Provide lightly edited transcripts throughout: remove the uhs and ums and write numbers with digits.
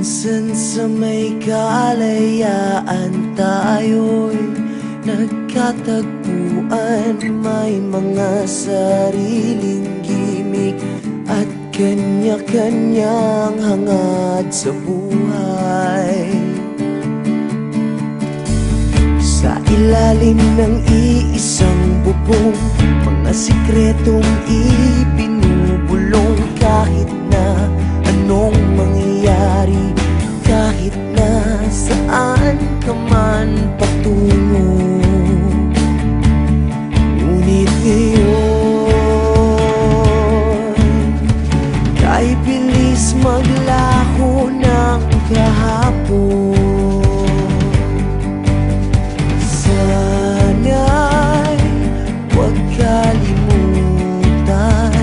Minsan sa may kalayaan tayo'y nagkatagpuan. May mga sariling gimik at kanya-kanyang hangad sa buhay. Sa ilalim ng iisang bubong, mga sikretong ibinubulong. Kahit na anong mangyayari, kahit na saan ka man patungo, ngunit ngayon kay bilis maglaho ng kahapon. Sana'y huwag kalimutan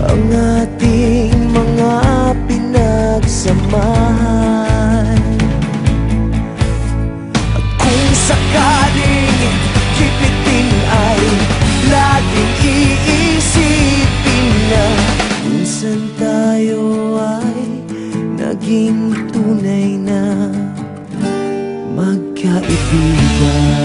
ang ating mga pinagsamahan. At kung sakaling kipitin ay laging iisipin na minsan tayo ay naging tunay na magkaibigan.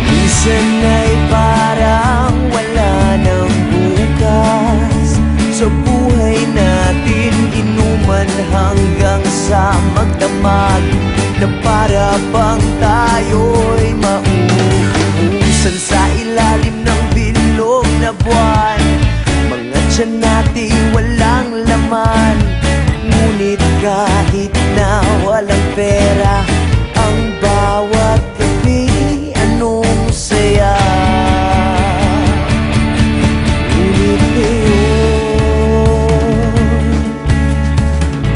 Minsan ay parang wala ng bukas sa buhay natin. Inuman hanggang sa magdamag na para bang tayo'y mauubusan sa ilalim ng bilog na buwan. Mga tiyan natin walang laman, ngunit kahit na walang pera, ang bawat gabi anong saya. Ngunit ngayon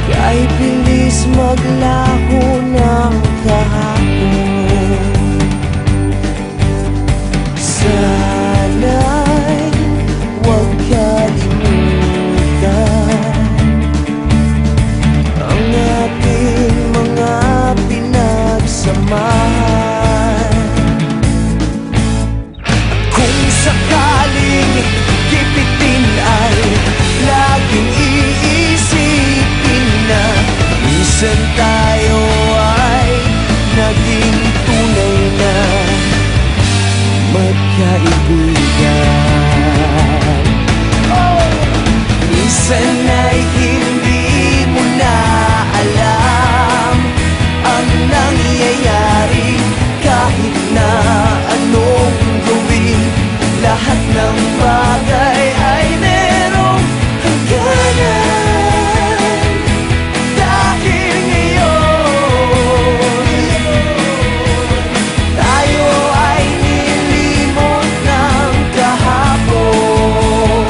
kay bilis maglaho ng kahapon. Sana'y huwag kalimutan ang ating mga pinagsamahan. Kung sakaling kipitin ay laging iisipin na minsan tayo ay naging tunay na magkaibigan. Minsan ay hindi mo na alam ang nangyayari, kahit na anong gawin, lahat ng bagay ay merong hangganan. Dahil ngayon tayo ay nilimot ng kahapon.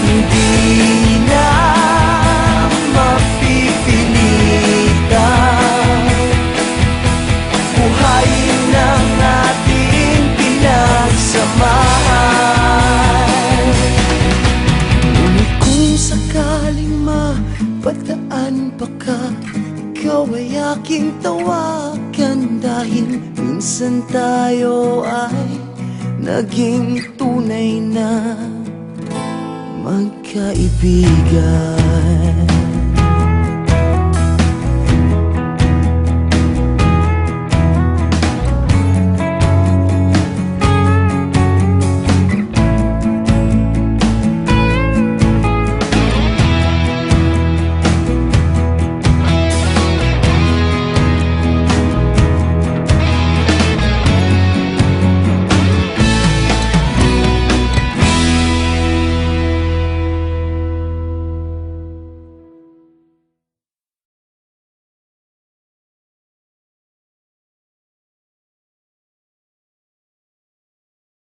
Hindi na mapipilitan buhayin ng ating pinagsamahan. Ngunit kung sakaling mapadaan pa ka, ikaw ay aking tawagan. Dahil minsan tayo ay naging tunay na magkaibigan.